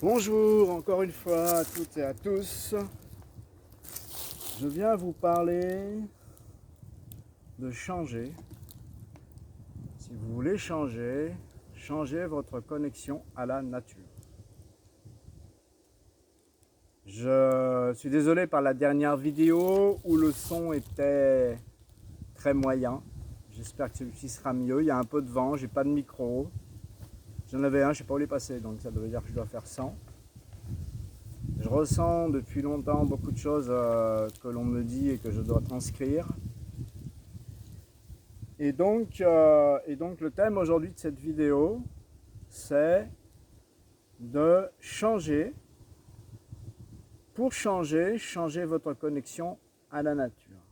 Bonjour encore une fois à toutes et à tous. Je viens vous parler de changer. Si vous voulez changer, changez votre connexion à la nature. Je suis désolé par la dernière vidéo où le son était très moyen. J'espère que celui-ci sera mieux. Il y a un peu de vent, j'ai pas de micro. J'en avais un, je ne sais pas où il est passé, donc ça veut dire que je dois faire 100. Je ressens depuis longtemps beaucoup de choses que l'on me dit et que je dois transcrire. Et donc le thème aujourd'hui de cette vidéo, c'est de changer. Pour changer, changez votre connexion à la nature.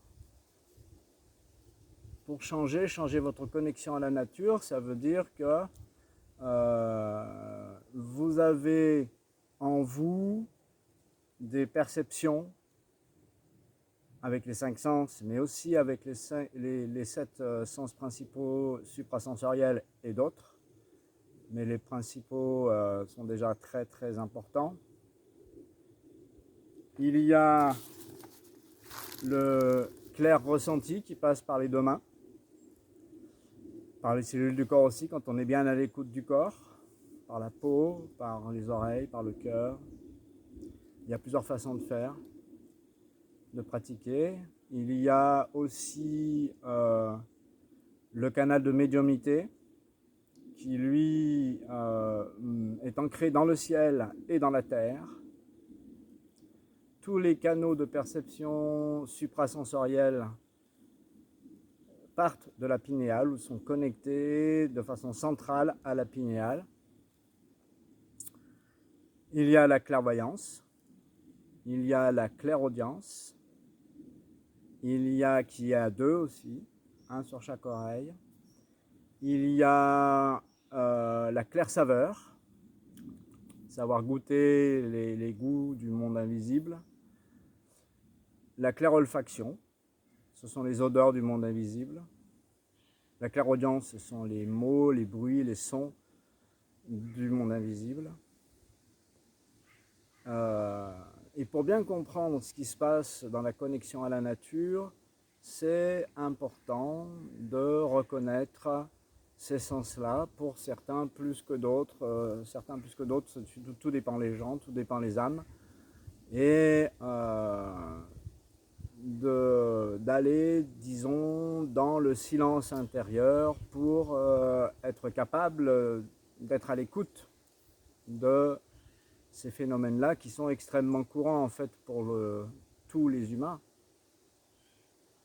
Pour changer, changez votre connexion à la nature, ça veut dire que vous avez en vous des perceptions avec les 5 sens, mais aussi avec les 7 sens principaux suprasensoriels et d'autres. Mais les principaux sont déjà très très importants. Il y a le clair ressenti qui passe par les deux mains, par les cellules du corps aussi, quand on est bien à l'écoute du corps, par la peau, par les oreilles, par le cœur. Il y a plusieurs façons de faire, de pratiquer. Il y a aussi le canal de médiumnité qui lui est ancré dans le ciel et dans la terre. Tous les canaux de perception suprasensorielle partent de la pinéale ou sont connectés de façon centrale à la pinéale. Il y a la clairvoyance, il y a la clairaudience, il y a qui est à deux aussi, un sur chaque oreille. Il y a la clair-saveur, savoir goûter les goûts du monde invisible. La clair-olfaction, ce sont les odeurs du monde invisible. La clairaudience, ce sont les mots, les bruits, les sons du monde invisible. Et pour bien comprendre ce qui se passe dans la connexion à la nature, c'est important de reconnaître ces sens-là, pour certains plus que d'autres. Tout dépend les gens, tout dépend les âmes. Et d'aller, disons, dans le silence intérieur pour être capable d'être à l'écoute de ces phénomènes-là qui sont extrêmement courants en fait pour tous les humains.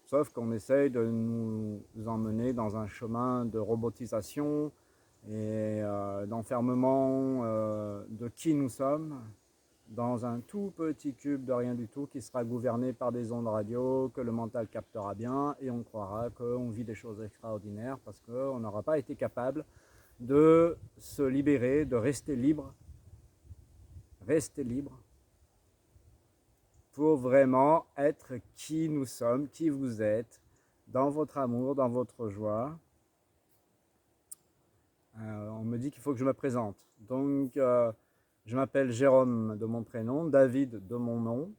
Sauf qu'on essaye de nous emmener dans un chemin de robotisation et d'enfermement de qui nous sommes, dans un tout petit cube de rien du tout qui sera gouverné par des ondes radio que le mental captera bien et on croira qu'on vit des choses extraordinaires parce qu'on n'aura pas été capable de se libérer, de rester libre pour vraiment être qui nous sommes, qui vous êtes, dans votre amour, dans votre joie. On me dit qu'il faut que je me présente. Donc, je m'appelle Jérôme de mon prénom, David de mon nom.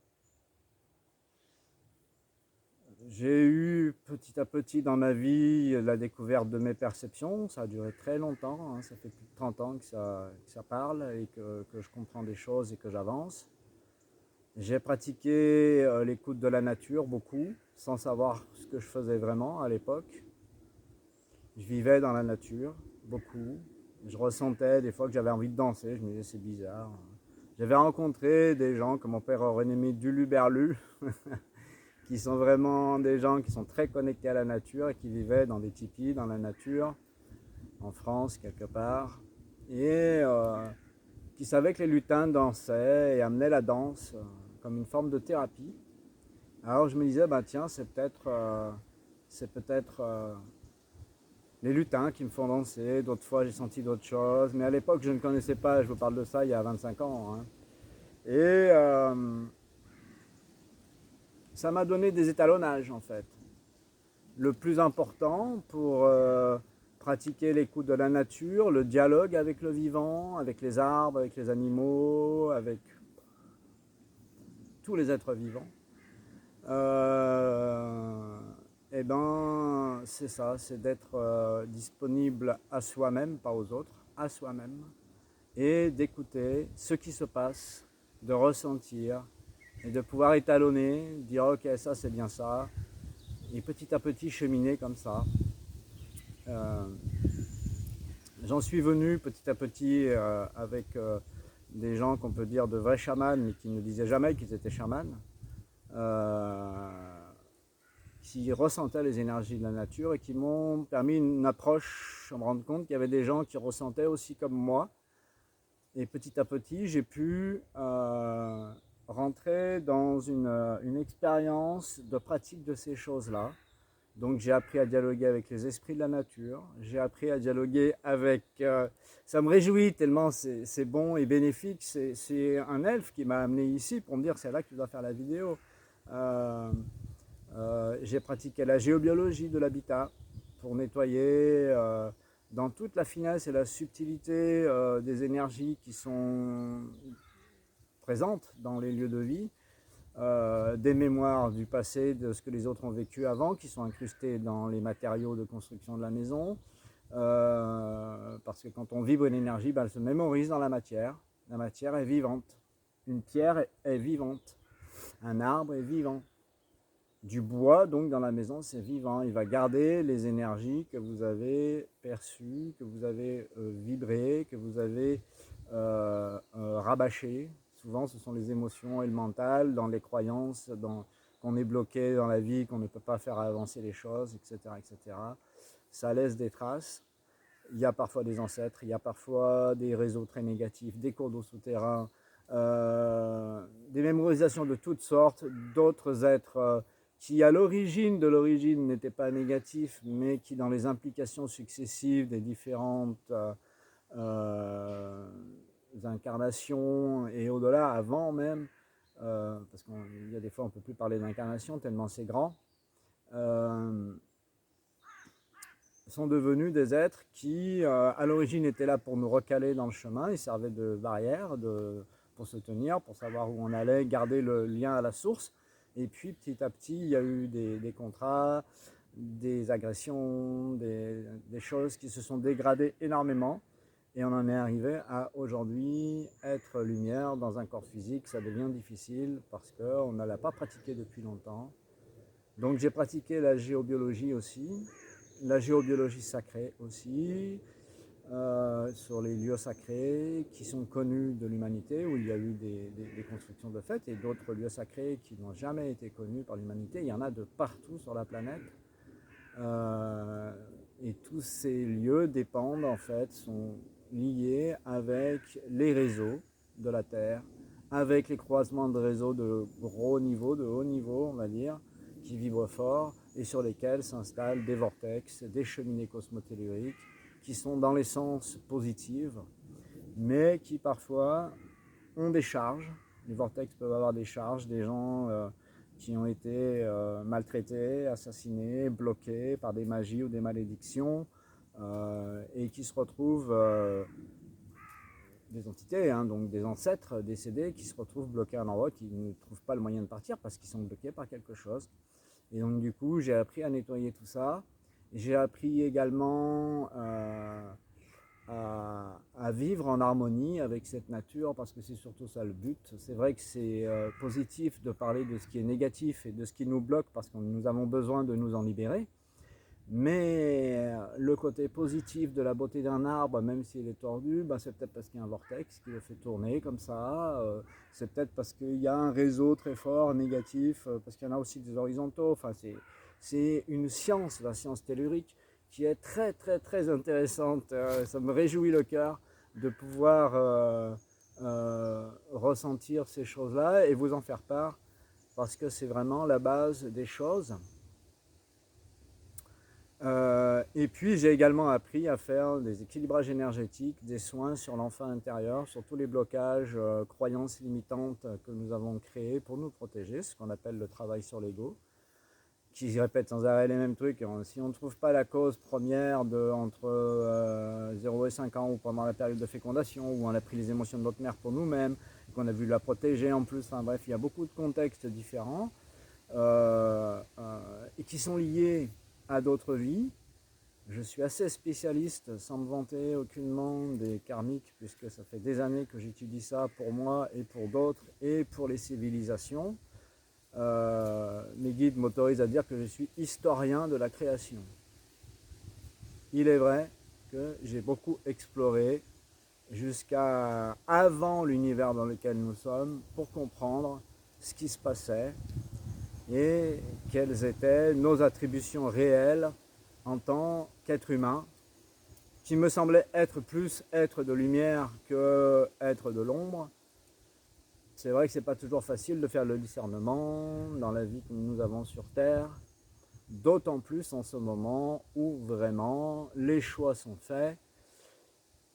J'ai eu petit à petit dans ma vie la découverte de mes perceptions. Ça a duré très longtemps, hein. Ça fait plus de 30 ans que ça parle et que je comprends des choses et que j'avance. J'ai pratiqué l'écoute de la nature beaucoup, sans savoir ce que je faisais vraiment à l'époque. Je vivais dans la nature, beaucoup. Je ressentais des fois que j'avais envie de danser, je me disais c'est bizarre. J'avais rencontré des gens que mon père aurait nommé d'Uluberlu, qui sont vraiment des gens qui sont très connectés à la nature et qui vivaient dans des tipis, dans la nature, en France quelque part, et qui savaient que les lutins dansaient et amenaient la danse comme une forme de thérapie. Alors je me disais, bah tiens, c'est peut-être les lutins qui me font danser. D'autres fois, j'ai senti d'autres choses. Mais à l'époque, je ne connaissais pas. Je vous parle de ça il y a 25 ans. Hein. Et ça m'a donné des étalonnages, en fait. Le plus important pour pratiquer l'écoute de la nature, le dialogue avec le vivant, avec les arbres, avec les animaux, avec tous les êtres vivants. Eh ben, c'est ça, c'est d'être disponible à soi-même, pas aux autres, à soi-même, et d'écouter ce qui se passe, de ressentir, et de pouvoir étalonner, dire ok, ça c'est bien ça, et petit à petit cheminer comme ça. J'en suis venu petit à petit avec des gens qu'on peut dire de vrais chamans, mais qui ne disaient jamais qu'ils étaient chamans. Qui ressentaient les énergies de la nature et qui m'ont permis une approche, à me rendre compte qu'il y avait des gens qui ressentaient aussi comme moi. Et petit à petit, j'ai pu rentrer dans une expérience de pratique de ces choses-là. Donc j'ai appris à dialoguer avec les esprits de la nature, j'ai appris à dialoguer avec... ça me réjouit tellement c'est bon et bénéfique. C'est un elfe qui m'a amené ici pour me dire c'est là que tu dois faire la vidéo. J'ai pratiqué la géobiologie de l'habitat pour nettoyer dans toute la finesse et la subtilité des énergies qui sont présentes dans les lieux de vie, des mémoires du passé, de ce que les autres ont vécu avant, qui sont incrustées dans les matériaux de construction de la maison. Parce que quand on vibre une énergie, ben, elle se mémorise dans la matière. La matière est vivante. Une pierre est vivante. Un arbre est vivant. Du bois, donc dans la maison, c'est vivant. Il va garder les énergies que vous avez perçues, que vous avez vibrées, que vous avez rabâchées. Souvent, ce sont les émotions et le mental, dans les croyances, qu'on est bloqué dans la vie, qu'on ne peut pas faire avancer les choses, etc., etc. Ça laisse des traces. Il y a parfois des ancêtres, il y a parfois des réseaux très négatifs, des cours d'eau souterrains, des mémorisations de toutes sortes, d'autres êtres qui à l'origine de l'origine n'étaient pas négatifs, mais qui dans les implications successives des différentes incarnations et au-delà, avant même, parce qu'il y a des fois on ne peut plus parler d'incarnation tellement c'est grand, sont devenus des êtres qui à l'origine étaient là pour nous recaler dans le chemin, ils servaient de barrière pour se tenir, pour savoir où on allait, garder le lien à la source. Et puis petit à petit, il y a eu des contrats, des agressions, des choses qui se sont dégradées énormément. Et on en est arrivé à aujourd'hui être lumière dans un corps physique. Ça devient difficile parce qu'on ne l'a pas pratiqué depuis longtemps. Donc j'ai pratiqué la géobiologie aussi, la géobiologie sacrée aussi, sur les lieux sacrés qui sont connus de l'humanité, où il y a eu des constructions de fait, et d'autres lieux sacrés qui n'ont jamais été connus par l'humanité. Il y en a de partout sur la planète. Et tous ces lieux dépendent, en fait, sont liés avec les réseaux de la Terre, avec les croisements de réseaux de gros niveau, de haut niveau, on va dire, qui vibrent fort et sur lesquels s'installent des vortex, des cheminées cosmotelluriques, qui sont dans l'essence positives, mais qui parfois ont des charges. Les vortex peuvent avoir des charges, des gens qui ont été maltraités, assassinés, bloqués par des magies ou des malédictions, et qui se retrouvent, des entités, hein, donc des ancêtres décédés, qui se retrouvent bloqués à un endroit, qui ne trouvent pas le moyen de partir parce qu'ils sont bloqués par quelque chose. Et donc du coup, j'ai appris à nettoyer tout ça. J'ai appris également à vivre en harmonie avec cette nature, parce que c'est surtout ça le but. C'est vrai que c'est positif de parler de ce qui est négatif et de ce qui nous bloque, parce que nous avons besoin de nous en libérer. Mais le côté positif de la beauté d'un arbre, même s'il est tordu, ben c'est peut-être parce qu'il y a un vortex qui le fait tourner comme ça. C'est peut-être parce qu'il y a un réseau très fort négatif, parce qu'il y en a aussi des horizontaux. Enfin, c'est une science, la science tellurique, qui est très très très intéressante. Ça me réjouit le cœur de pouvoir ressentir ces choses-là et vous en faire part, parce que c'est vraiment la base des choses. Et puis j'ai également appris à faire des équilibrages énergétiques, des soins sur l'enfant intérieur, sur tous les blocages, croyances limitantes que nous avons créés pour nous protéger, ce qu'on appelle le travail sur l'ego, qui répètent sans arrêt les mêmes trucs. Si on ne trouve pas la cause première entre 0 et 5 ans, ou pendant la période de fécondation, où on a pris les émotions de notre mère pour nous-mêmes, qu'on a voulu la protéger en plus, enfin bref, il y a beaucoup de contextes différents et qui sont liés à d'autres vies. Je suis assez spécialiste, sans me vanter aucunement, des karmiques, puisque ça fait des années que j'étudie ça pour moi et pour d'autres, et pour les civilisations. Mes guides m'autorisent à dire que je suis historien de la création. Il est vrai que j'ai beaucoup exploré jusqu'à avant l'univers dans lequel nous sommes pour comprendre ce qui se passait et quelles étaient nos attributions réelles en tant qu'être humain, qui me semblait être plus être de lumière que être de l'ombre. C'est vrai que ce n'est pas toujours facile de faire le discernement dans la vie que nous avons sur Terre, d'autant plus en ce moment où vraiment les choix sont faits.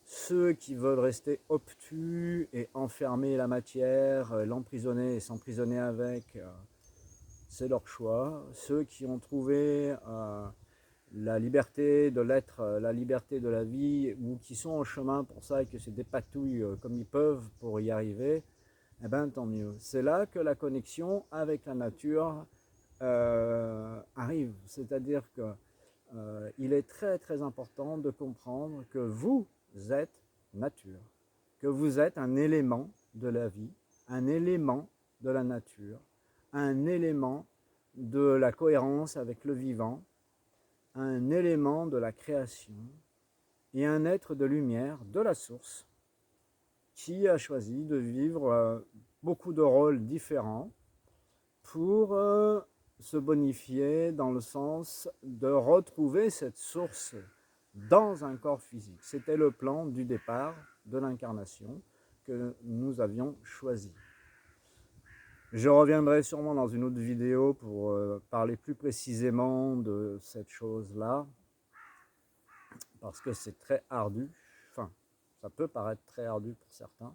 Ceux qui veulent rester obtus et enfermer la matière, l'emprisonner et s'emprisonner avec, c'est leur choix. Ceux qui ont trouvé la liberté de l'être, la liberté de la vie, ou qui sont en chemin pour ça et que se dépatouillent comme ils peuvent pour y arriver, eh bien tant mieux. C'est là que la connexion avec la nature arrive. C'est-à-dire qu'il est très très important de comprendre que vous êtes nature, que vous êtes un élément de la vie, un élément de la nature, un élément de la cohérence avec le vivant, un élément de la création et un être de lumière de la source qui a choisi de vivre beaucoup de rôles différents pour se bonifier dans le sens de retrouver cette source dans un corps physique. C'était le plan du départ de l'incarnation que nous avions choisi. Je reviendrai sûrement dans une autre vidéo pour parler plus précisément de cette chose-là, parce que c'est très ardu. Enfin, ça peut paraître très ardu pour certains,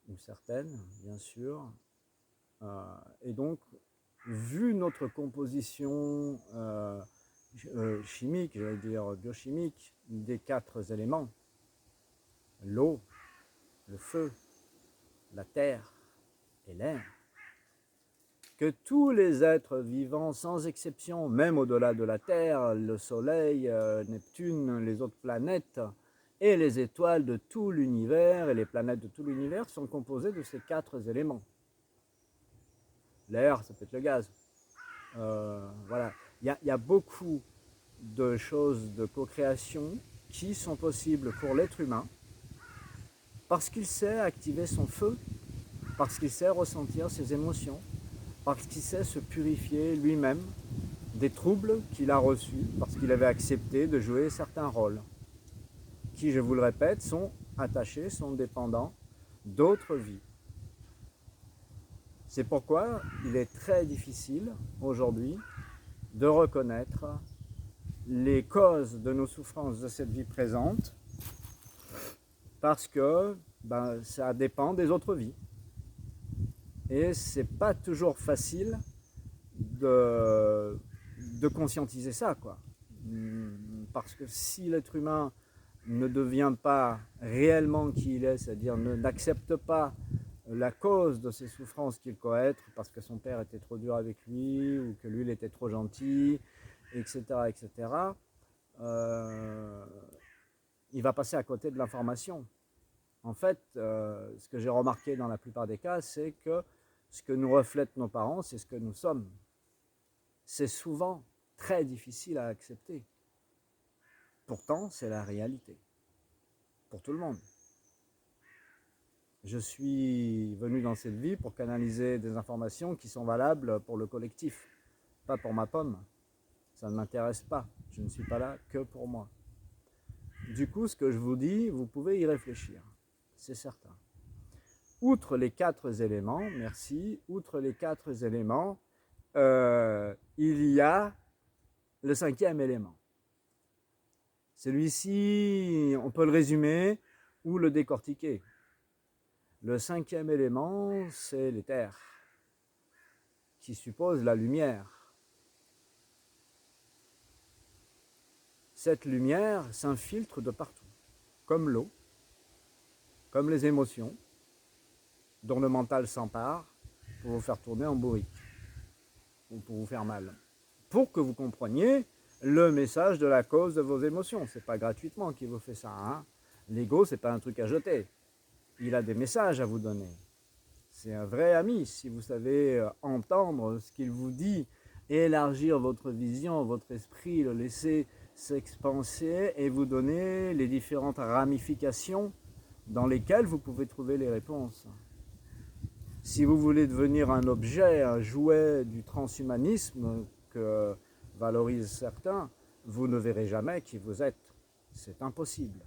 ou certaines, bien sûr. Et donc, vu notre composition chimique, j'allais dire biochimique, des 4 éléments, l'eau, le feu, la terre et l'air, que tous les êtres vivants, sans exception, même au-delà de la Terre, le Soleil, Neptune, les autres planètes et les étoiles de tout l'univers et les planètes de tout l'univers sont composés de ces 4 éléments. L'air, ça peut être le gaz. Voilà. Il y a beaucoup de choses de co-création qui sont possibles pour l'être humain parce qu'il sait activer son feu, parce qu'il sait ressentir ses émotions, parce qu'il sait se purifier lui-même des troubles qu'il a reçus, parce qu'il avait accepté de jouer certains rôles, qui, je vous le répète, sont attachés, sont dépendants d'autres vies. C'est pourquoi il est très difficile aujourd'hui de reconnaître les causes de nos souffrances de cette vie présente, parce que ça dépend des autres vies. Et c'est pas toujours facile de conscientiser ça, quoi. Parce que si l'être humain ne devient pas réellement qui il est, c'est-à-dire n'accepte pas la cause de ses souffrances qu'il croit être, parce que son père était trop dur avec lui, ou que lui il était trop gentil, etc., etc., il va passer à côté de l'information. En fait, ce que j'ai remarqué dans la plupart des cas, c'est que ce que nous reflètent nos parents, c'est ce que nous sommes. C'est souvent très difficile à accepter. Pourtant, c'est la réalité. Pour tout le monde. Je suis venu dans cette vie pour canaliser des informations qui sont valables pour le collectif, pas pour ma pomme. Ça ne m'intéresse pas. Je ne suis pas là que pour moi. Du coup, ce que je vous dis, vous pouvez y réfléchir. C'est certain. Outre les 4 éléments, merci, outre les 4 éléments, il y a le 5e élément. Celui-ci, on peut le résumer ou le décortiquer. Le 5e élément, c'est l'éther, qui suppose la lumière. cette lumière s'infiltre de partout, comme l'eau, comme les émotions, dont le mental s'empare pour vous faire tourner en bourrique ou pour vous faire mal. Pour que vous compreniez le message de la cause de vos émotions. Ce n'est pas gratuitement qu'il vous fait ça. Hein. L'ego, ce n'est pas un truc à jeter. Il a des messages à vous donner. C'est un vrai ami. Si vous savez entendre ce qu'il vous dit, élargir votre vision, votre esprit, le laisser s'expanser et vous donner les différentes ramifications dans lesquelles vous pouvez trouver les réponses. Si vous voulez devenir un objet, un jouet du transhumanisme que valorisent certains, vous ne verrez jamais qui vous êtes. C'est impossible.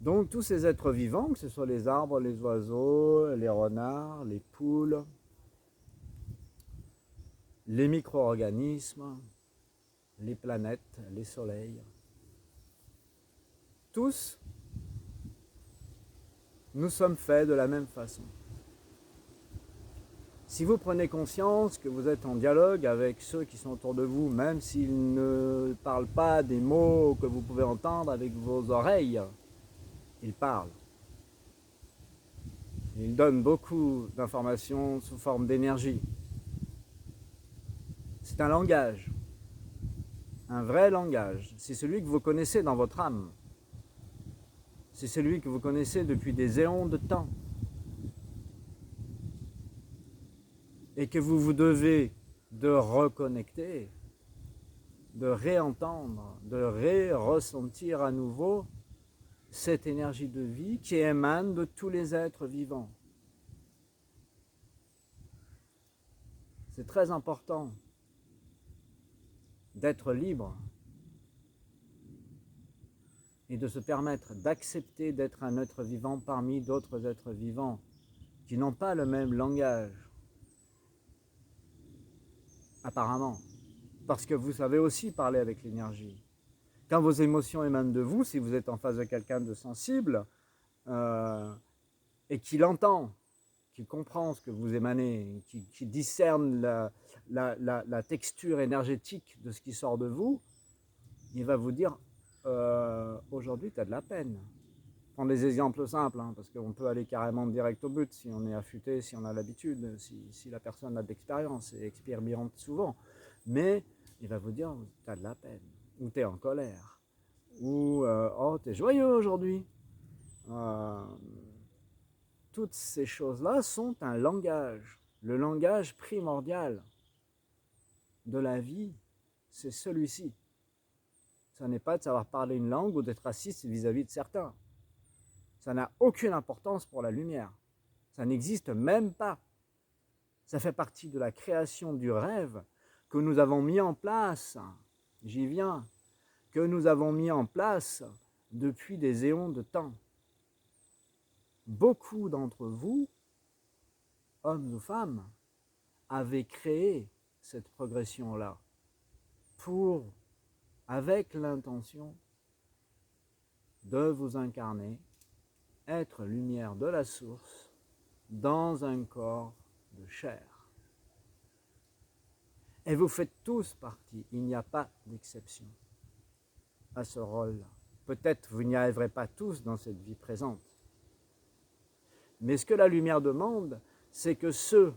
Donc tous ces êtres vivants, que ce soit les arbres, les oiseaux, les renards, les poules, les micro-organismes, les planètes, les soleils, tous, nous sommes faits de la même façon. Si vous prenez conscience que vous êtes en dialogue avec ceux qui sont autour de vous, même s'ils ne parlent pas des mots que vous pouvez entendre avec vos oreilles, ils parlent. Ils donnent beaucoup d'informations sous forme d'énergie. C'est un langage, un vrai langage. C'est celui que vous connaissez dans votre âme. C'est celui que vous connaissez depuis des éons de temps. Et que vous vous devez de reconnecter, de réentendre, de ressentir à nouveau cette énergie de vie qui émane de tous les êtres vivants. C'est très important d'être libre et de se permettre d'accepter d'être un être vivant parmi d'autres êtres vivants qui n'ont pas le même langage, apparemment, parce que vous savez aussi parler avec l'énergie. Quand vos émotions émanent de vous, si vous êtes en face de quelqu'un de sensible et qu'il entend, qui comprend ce que vous émanez, qui discerne la texture énergétique de ce qui sort de vous, il va vous dire aujourd'hui tu as de la peine. Prendre des exemples simples, hein, parce qu'on peut aller carrément direct au but si on est affûté, si on a l'habitude, si la personne a de l'expérience et expérimente souvent. Mais il va vous dire tu as de la peine, ou tu es en colère, ou oh tu es joyeux aujourd'hui. Toutes ces choses-là sont un langage. Le langage primordial de la vie, c'est celui-ci. Ça n'est pas de savoir parler une langue ou d'être raciste vis-à-vis de certains. Ça n'a aucune importance pour la lumière. Ça n'existe même pas. Ça fait partie de la création du rêve que nous avons mis en place. J'y viens. Que nous avons mis en place depuis des éons de temps. Beaucoup d'entre vous, hommes ou femmes, avaient créé cette progression-là avec l'intention de vous incarner, être lumière de la source dans un corps de chair. Et vous faites tous partie, il n'y a pas d'exception à ce rôle-là. Peut-être vous n'y arriverez pas tous dans cette vie présente. Mais ce que la lumière demande, c'est que ceux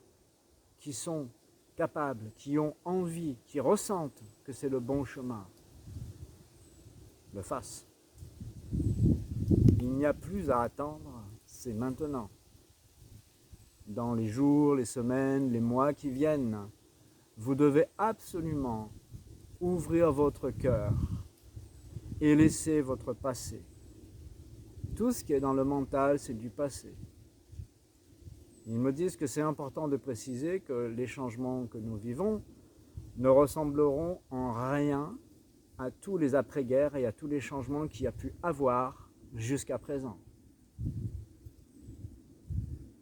qui sont capables, qui ont envie, qui ressentent que c'est le bon chemin, le fassent. Il n'y a plus à attendre, c'est maintenant. Dans les jours, les semaines, les mois qui viennent, vous devez absolument ouvrir votre cœur et laisser votre passé. Tout ce qui est dans le mental, c'est du passé. Ils me disent que c'est important de préciser que les changements que nous vivons ne ressembleront en rien à tous les après-guerres et à tous les changements qu'il y a pu avoir jusqu'à présent.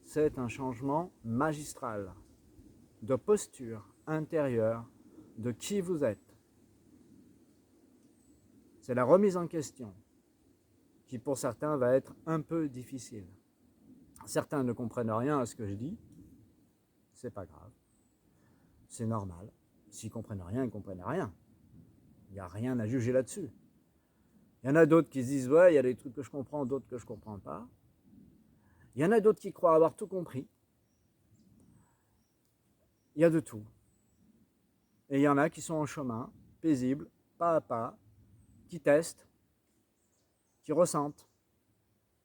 C'est un changement magistral de posture intérieure de qui vous êtes. C'est la remise en question qui pour certains va être un peu difficile. Certains ne comprennent rien à ce que je dis, c'est pas grave, c'est normal. S'ils comprennent rien, ils comprennent rien. n'y a rien à juger là-dessus. Il y en a d'autres qui se disent, ouais, il y a des trucs que je comprends, d'autres que je ne comprends pas. Il y en a d'autres qui croient avoir tout compris. Il y a de tout. Et il y en a qui sont en chemin, paisibles, pas à pas, qui testent, qui ressentent,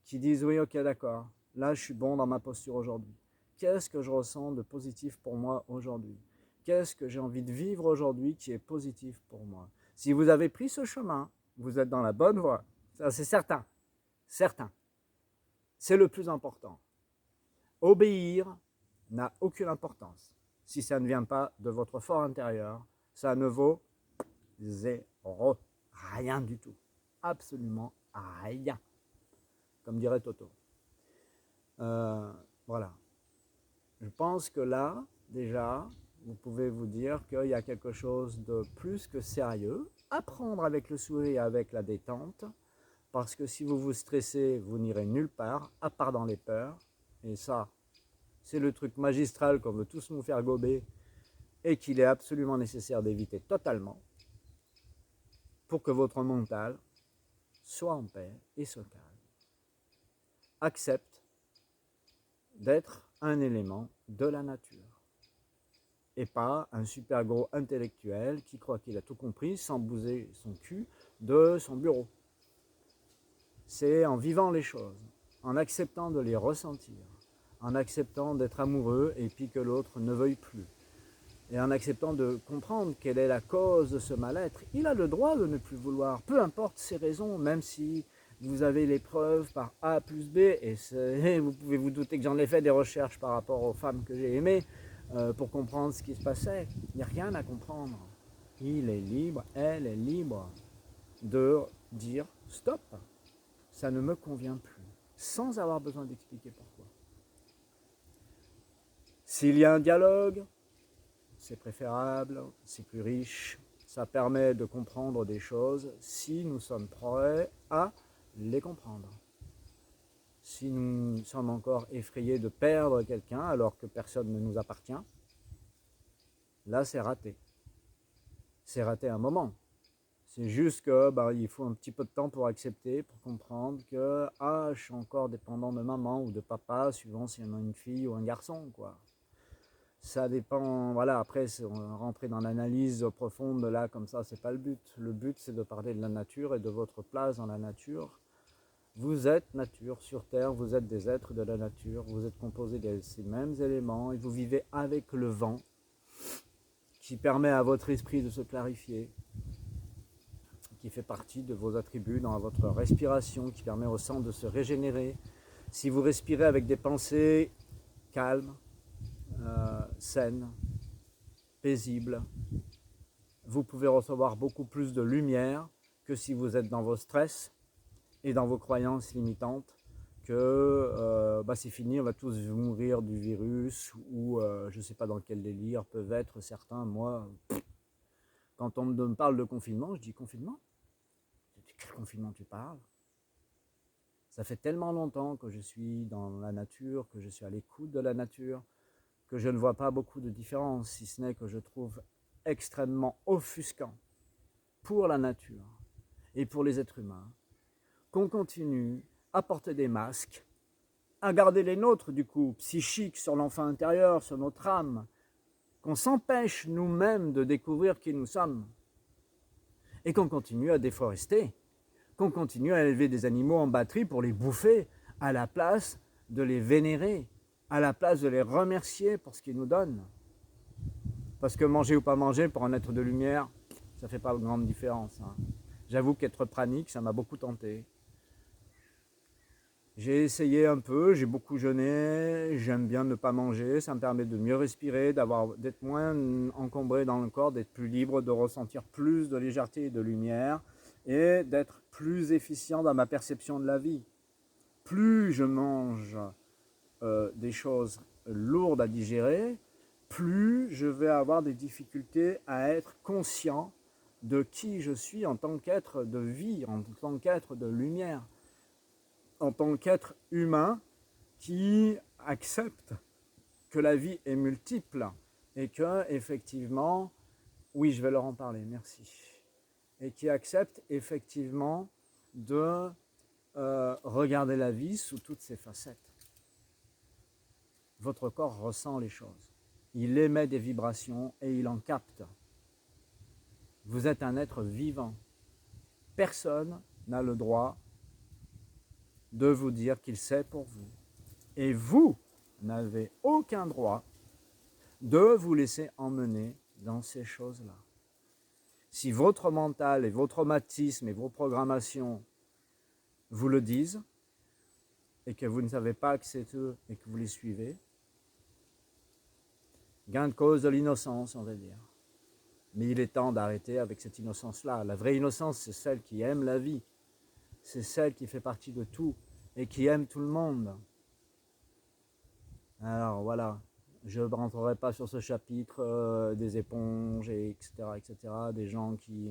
qui disent, oui, ok, d'accord, là, je suis bon dans ma posture aujourd'hui. Qu'est-ce que je ressens de positif pour moi aujourd'hui? Qu'est-ce que j'ai envie de vivre aujourd'hui qui est positif pour moi? Si vous avez pris ce chemin, vous êtes dans la bonne voie. Ça, c'est certain. Certain. C'est le plus important. Obéir n'a aucune importance. Si ça ne vient pas de votre fort intérieur, ça ne vaut zéro. Rien du tout. Absolument rien. Comme dirait Toto. Voilà. Je pense que là, déjà, vous pouvez vous dire qu'il y a quelque chose de plus que sérieux à prendre avec le sourire et avec la détente, parce que si vous vous stressez, vous n'irez nulle part, à part dans les peurs. Et ça, c'est le truc magistral qu'on veut tous nous faire gober et qu'il est absolument nécessaire d'éviter totalement pour que votre mental soit en paix et se calme. Accepte d'être un élément de la nature et pas un super gros intellectuel qui croit qu'il a tout compris sans bouger son cul de son bureau. C'est en vivant les choses, en acceptant de les ressentir, en acceptant d'être amoureux et puis que l'autre ne veuille plus, et en acceptant de comprendre quelle est la cause de ce mal-être. Il a le droit de ne plus vouloir, peu importe ses raisons, même si vous avez les preuves par A plus B, et vous pouvez vous douter que j'en ai fait des recherches par rapport aux femmes que j'ai aimées pour comprendre ce qui se passait. Il n'y a rien à comprendre. Il est libre, elle est libre de dire stop, ça ne me convient plus, sans avoir besoin d'expliquer pourquoi. S'il y a un dialogue, c'est préférable, c'est plus riche, ça permet de comprendre des choses si nous sommes prêts à les comprendre. Si nous sommes encore effrayés de perdre quelqu'un alors que personne ne nous appartient, là c'est raté. C'est raté un moment. C'est juste que il faut un petit peu de temps pour accepter, pour comprendre que je suis encore dépendant de maman ou de papa, suivant si on a une fille ou un garçon, quoi. Ça dépend, voilà, après rentrer dans l'analyse profonde là, comme ça, c'est pas le but. Le but, c'est de parler de la nature et de votre place dans la nature. Vous êtes nature sur Terre, vous êtes des êtres de la nature, vous êtes composés de ces mêmes éléments et vous vivez avec le vent qui permet à votre esprit de se clarifier, qui fait partie de vos attributs dans votre respiration, qui permet au sang de se régénérer. Si vous respirez avec des pensées calmes, saines, paisibles, vous pouvez recevoir beaucoup plus de lumière que si vous êtes dans vos stress et dans vos croyances limitantes que c'est fini, on va tous mourir du virus ou je ne sais pas dans quel délire peuvent être certains. Moi, quand on me parle de confinement, je dis confinement? De quel confinement tu parles? Ça fait tellement longtemps que je suis dans la nature, que je suis à l'écoute de la nature, que je ne vois pas beaucoup de différence, si ce n'est que je trouve extrêmement offusquant pour la nature et pour les êtres humains qu'on continue à porter des masques, à garder les nôtres du coup, psychiques sur l'enfant intérieur, sur notre âme, qu'on s'empêche nous-mêmes de découvrir qui nous sommes et qu'on continue à déforester, qu'on continue à élever des animaux en batterie pour les bouffer à la place de les vénérer, à la place de les remercier pour ce qu'ils nous donnent. Parce que manger ou pas manger, pour un être de lumière, ça ne fait pas de grande différence. J'avoue qu'être pranique, ça m'a beaucoup tenté. J'ai essayé un peu, j'ai beaucoup jeûné, j'aime bien ne pas manger, ça me permet de mieux respirer, d'être moins encombré dans le corps, d'être plus libre, de ressentir plus de légèreté et de lumière et d'être plus efficient dans ma perception de la vie. Plus je mange des choses lourdes à digérer, plus je vais avoir des difficultés à être conscient de qui je suis en tant qu'être de vie, en tant qu'être de lumière, en tant qu'être humain qui accepte que la vie est multiple et que, effectivement, oui, je vais leur en parler, merci. et qui accepte effectivement de regarder la vie sous toutes ses facettes. Votre corps ressent les choses. Il émet des vibrations et il en capte. Vous êtes un être vivant. Personne n'a le droit de vous dire qu'il sait pour vous. Et vous n'avez aucun droit de vous laisser emmener dans ces choses-là. Si votre mental et vos traumatismes et vos programmations vous le disent, et que vous ne savez pas que c'est eux et que vous les suivez, gain de cause de l'innocence, on va dire. Mais il est temps d'arrêter avec cette innocence-là. La vraie innocence, c'est celle qui aime la vie. C'est celle qui fait partie de tout et qui aime tout le monde. Alors voilà, je ne rentrerai pas sur ce chapitre des éponges, etc., des gens qui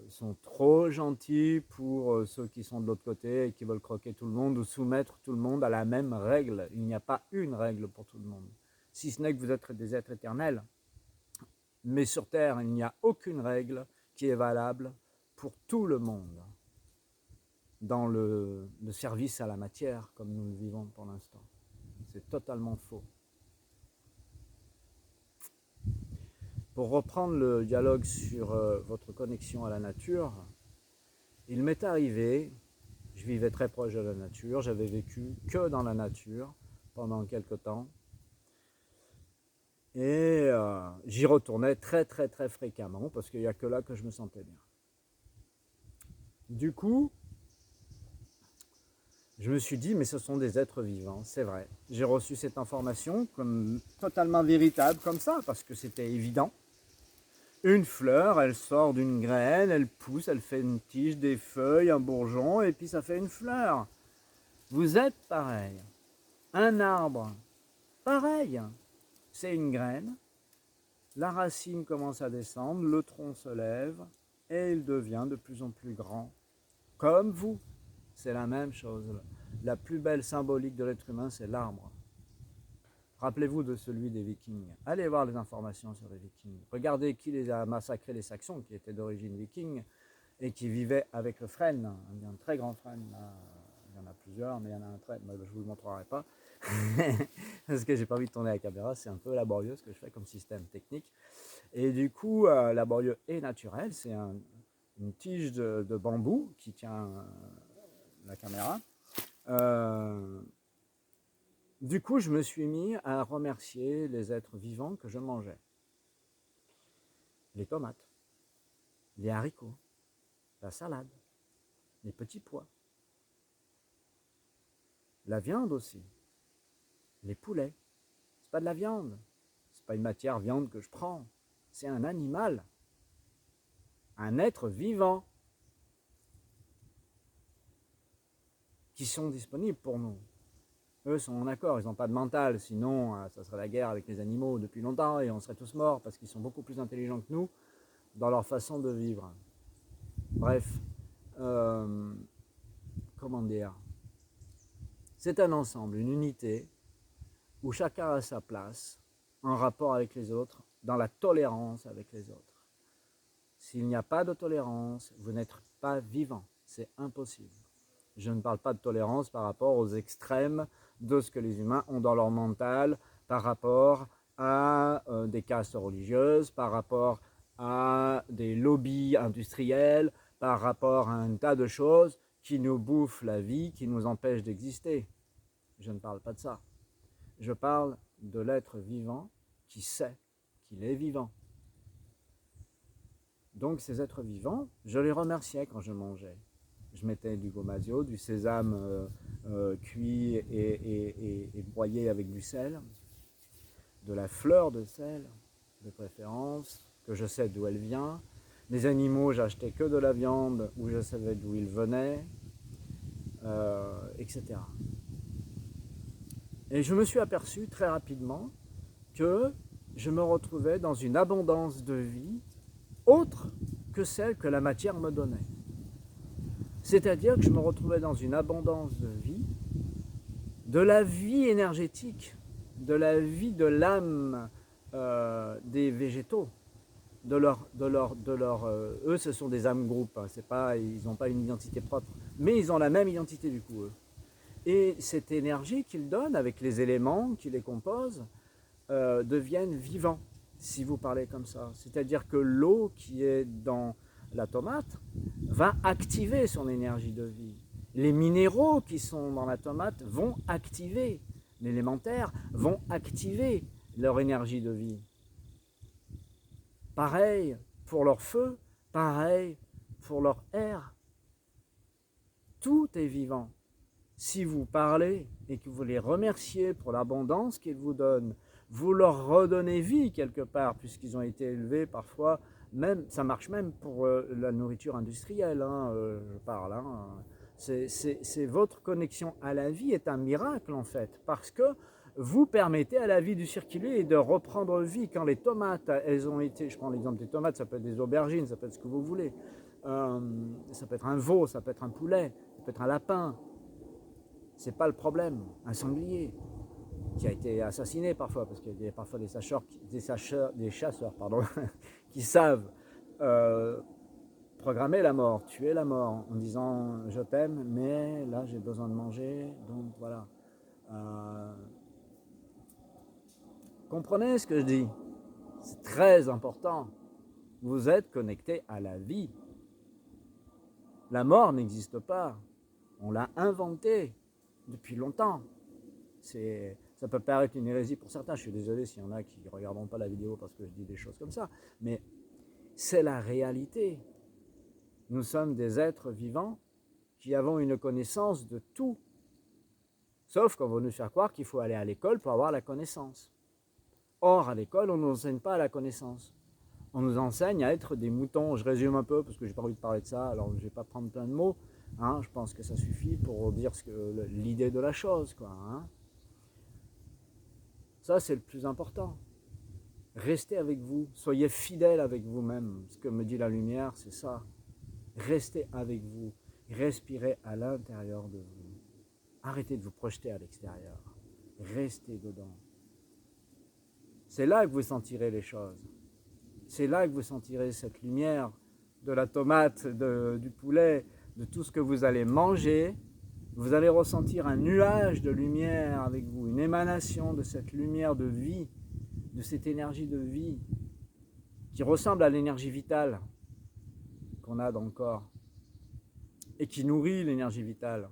sont trop gentils pour ceux qui sont de l'autre côté et qui veulent croquer tout le monde ou soumettre tout le monde à la même règle. Il n'y a pas une règle pour tout le monde, si ce n'est que vous êtes des êtres éternels. Mais sur Terre, il n'y a aucune règle qui est valable pour tout le monde dans le service à la matière comme nous le vivons pour l'instant. C'est totalement faux. Pour reprendre le dialogue sur votre connexion à la nature, il m'est arrivé, je vivais très proche de la nature, j'avais vécu que dans la nature pendant quelque temps, et j'y retournais très fréquemment parce qu'il n'y a que là que je me sentais bien. Du coup, je me suis dit, mais ce sont des êtres vivants, c'est vrai. J'ai reçu cette information comme totalement véritable, comme ça, parce que c'était évident. Une fleur, elle sort d'une graine, elle pousse, elle fait une tige, des feuilles, un bourgeon, et puis ça fait une fleur. Vous êtes pareil. Un arbre, pareil. C'est une graine, la racine commence à descendre, le tronc se lève, et il devient de plus en plus grand. Comme vous. C'est la même chose. La plus belle symbolique de l'être humain, c'est l'arbre. Rappelez-vous de celui des Vikings. Allez voir les informations sur les Vikings. Regardez qui les a massacrés, les Saxons, qui étaient d'origine viking et qui vivaient avec le frêne, un très grand frêne. Il y en a plusieurs, mais il y en a un très, je ne vous le montrerai pas. Parce que j'ai pas envie de tourner la caméra, c'est un peu laborieux ce que je fais comme système technique. Et du coup, laborieux et naturel, c'est une tige de bambou qui tient la caméra. Du coup, je me suis mis à remercier les êtres vivants que je mangeais. Les tomates, les haricots, la salade, les petits pois, la viande aussi, les poulets. C'est pas de la viande, c'est pas une matière viande que je prends, c'est un animal, un être vivant qui sont disponibles pour nous. Eux sont en accord, ils n'ont pas de mental, sinon ça serait la guerre avec les animaux depuis longtemps et on serait tous morts parce qu'ils sont beaucoup plus intelligents que nous dans leur façon de vivre. Bref, comment dire, c'est un ensemble, une unité où chacun a sa place en rapport avec les autres, dans la tolérance avec les autres. S'il n'y a pas de tolérance, vous n'êtes pas vivant, c'est impossible. Je ne parle pas de tolérance par rapport aux extrêmes de ce que les humains ont dans leur mental, par rapport à des castes religieuses, par rapport à des lobbies industriels, par rapport à un tas de choses qui nous bouffent la vie, qui nous empêchent d'exister. Je ne parle pas de ça. Je parle de l'être vivant qui sait qu'il est vivant. Donc ces êtres vivants, je les remerciais quand je mangeais. Je mettais du gomasio, du sésame cuit et broyé avec du sel, de la fleur de sel, de préférence, que je sais d'où elle vient. Les animaux, j'achetais que de la viande où je savais d'où ils venaient, etc. Et je me suis aperçu très rapidement que je me retrouvais dans une abondance de vie autre que celle que la matière me donnait. C'est-à-dire que je me retrouvais dans une abondance de vie, de la vie énergétique, de la vie de l'âme des végétaux, eux, ce sont des âmes groupes, hein, c'est pas, ils n'ont pas une identité propre, mais ils ont la même identité du coup, eux. Et cette énergie qu'ils donnent avec les éléments qui les composent deviennent vivants, si vous parlez comme ça. C'est-à-dire que l'eau qui est dans la tomate va activer son énergie de vie. Les minéraux qui sont dans la tomate vont activer, l'élémentaire, vont activer leur énergie de vie. Pareil pour leur feu, pareil pour leur air. Tout est vivant. Si vous parlez et que vous les remerciez pour l'abondance qu'ils vous donnent, vous leur redonnez vie quelque part, puisqu'ils ont été élevés parfois, même, ça marche même pour la nourriture industrielle, hein, je parle. Hein. C'est votre connexion à la vie est un miracle en fait, parce que vous permettez à la vie de circuler et de reprendre vie. Quand les tomates, elles ont été, je prends l'exemple des tomates, ça peut être des aubergines, ça peut être ce que vous voulez, ça peut être un veau, ça peut être un poulet, ça peut être un lapin, c'est pas le problème. Un sanglier qui a été assassiné parfois, parce qu'il y a parfois des chasseurs pardon, qui savent programmer la mort, tuer la mort en disant je t'aime, mais là j'ai besoin de manger, donc voilà. Euh, comprenez ce que je dis? C'est très important. Vous êtes connecté à la vie. La mort n'existe pas. On l'a inventée depuis longtemps. Ça peut paraître une hérésie pour certains. Je suis désolé s'il y en a qui ne regarderont pas la vidéo parce que je dis des choses comme ça. Mais c'est la réalité. Nous sommes des êtres vivants qui avons une connaissance de tout. Sauf qu'on va nous faire croire qu'il faut aller à l'école pour avoir la connaissance. Or, à l'école, on ne nous enseigne pas la connaissance. On nous enseigne à être des moutons. Je résume un peu parce que j'ai pas envie de parler de ça, alors je ne vais pas prendre plein de mots. Hein, je pense que ça suffit pour dire l'idée de la chose, quoi. Hein. Ça, c'est le plus important. Restez avec vous, soyez fidèle avec vous-même. Ce que me dit la lumière, c'est ça. Restez avec vous, respirez à l'intérieur de vous. Arrêtez de vous projeter à l'extérieur. Restez dedans. C'est là que vous sentirez les choses. C'est là que vous sentirez cette lumière de la tomate, du poulet, de tout ce que vous allez manger. Vous allez ressentir un nuage de lumière avec vous, une émanation de cette lumière de vie, de cette énergie de vie qui ressemble à l'énergie vitale qu'on a dans le corps et qui nourrit l'énergie vitale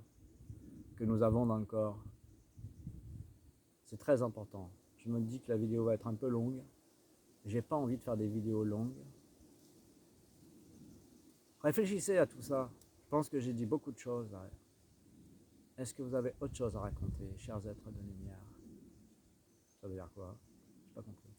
que nous avons dans le corps. C'est très important. Je me dis que la vidéo va être un peu longue. J'ai pas envie de faire des vidéos longues. Réfléchissez à tout ça. Je pense que j'ai dit beaucoup de choses. Est-ce que vous avez autre chose à raconter, chers êtres de lumière? Ça veut dire quoi? Je n'ai pas compris.